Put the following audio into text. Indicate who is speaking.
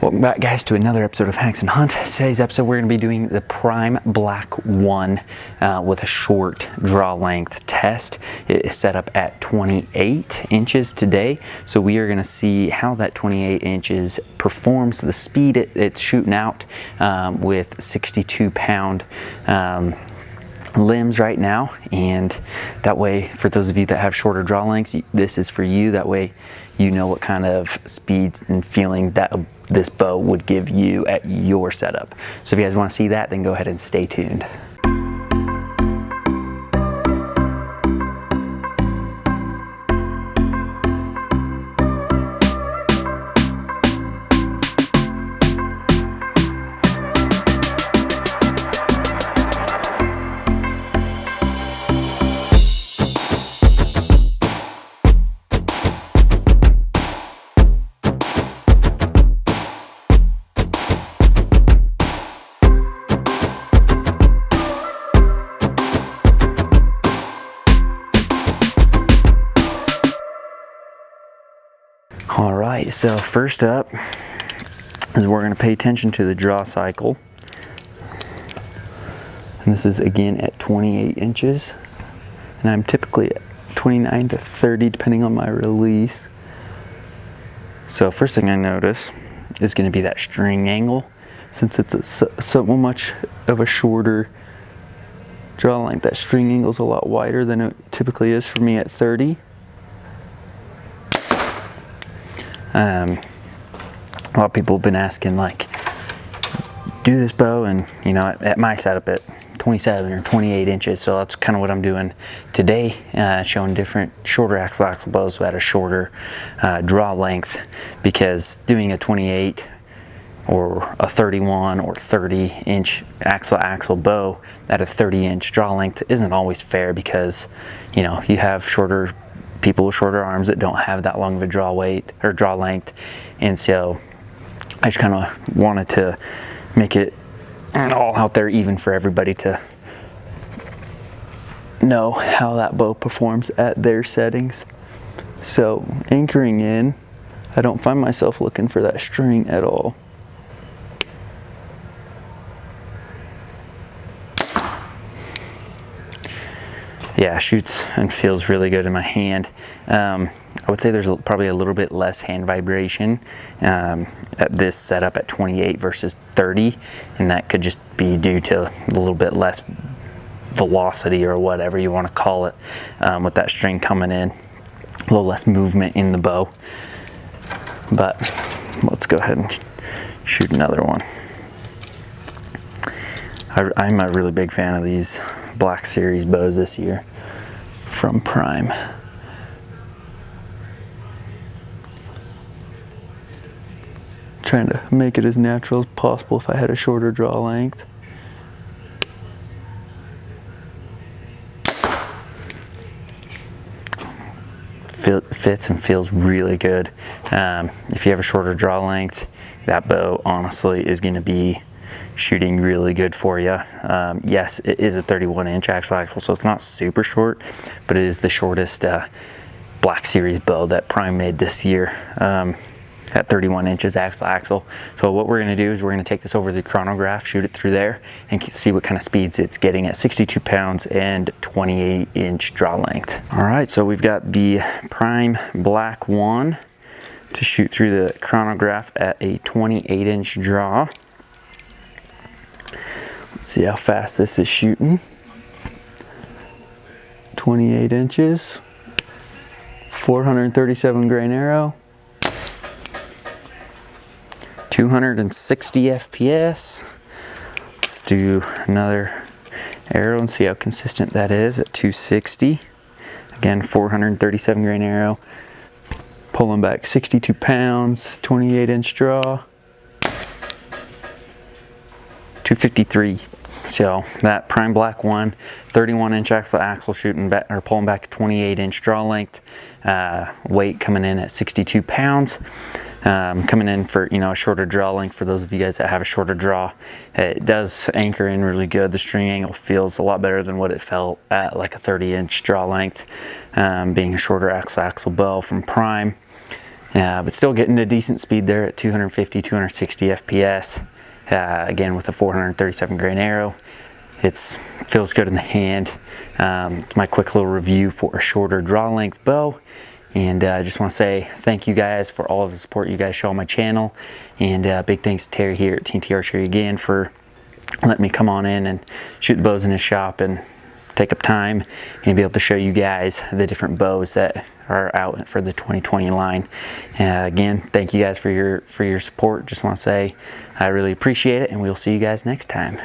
Speaker 1: Welcome back, guys, to another episode of HAXEN HUNT. Today's episode we're going to be doing the Prime Black 1 with a short draw length test. It is set up at 28 inches today, so we are going to see how that 28 inches performs, the speed it's shooting out with 62-pound limbs right now. And that way, for those of you that have shorter draw lengths, this is for you. That way you know what kind of speed and feeling that this bow would give you at your setup. So if you guys want to see that, then go ahead and stay tuned. All right, so first up is we're going to pay attention to the draw cycle. And this is again at 28 inches. And I'm typically at 29 to 30 depending on my release. So first thing I notice is going to be that string angle. Since it's so much of a shorter draw length, that string angle is a lot wider than it typically is for me at 30. A lot of people have been asking, like, do this bow, and you know, at my setup at 27 or 28 inches, so that's kind of what I'm doing today, showing different shorter axle bows at a shorter draw length, because doing a 28 or a 31 or 30 inch axle bow at a 30 inch draw length isn't always fair, because you know, you have shorter people with shorter arms that don't have that long of a draw length, and so I just kind of wanted to make it all out there even for everybody to know how that bow performs at their settings. So anchoring in, I don't find myself looking for that string at all. Yeah, shoots and feels really good in my hand. I would say there's probably a little bit less hand vibration at this setup at 28 versus 30, and that could just be due to a little bit less velocity, or whatever you want to call it, with that string coming in, a little less movement in the bow. But let's go ahead and shoot another one. I'm a really big fan of these Black Series bows this year from Prime. Trying to make it as natural as possible if I had a shorter draw length. Fits and feels really good. If you have a shorter draw length, that bow honestly is going to be shooting really good for you. Yes, it is a 31 inch axle, so it's not super short, but it is the shortest Black Series bow that Prime made this year, at 31 inches axle. So what we're going to do is we're going to take this over the chronograph, shoot it through there, and see what kind of speeds it's getting at 62 pounds and 28 inch draw length. All right, so we've got the Prime Black 1 to shoot through the chronograph at a 28 inch draw. Let's see how fast this is shooting. 28 inches, 437 grain arrow, 260 FPS. Let's do another arrow and see how consistent that is at 260. Again, 437 grain arrow, pulling back 62 pounds, 28 inch draw, 253. So that Prime Black 1, 31 inch axle shooting back, or pulling back 28 inch draw length, weight coming in at 62 pounds. Coming in for, you know, a shorter draw length. For those of you guys that have a shorter draw, it does anchor in really good. The string angle feels a lot better than what it felt at like a 30 inch draw length, being a shorter axle bow from Prime. but still getting a decent speed there at 250, 260 FPS. Again, with a 437 grain arrow. It feels good in the hand. It's my quick little review for a shorter draw length bow. And I just want to say thank you guys for all of the support you guys show on my channel. And big thanks to Terry here at TNT Archery again for letting me come on in and shoot the bows in his shop and take up time and be able to show you guys the different bows that are out for the 2020 line. Again, thank you guys for your support. Just want to say I really appreciate it, and we'll see you guys next time.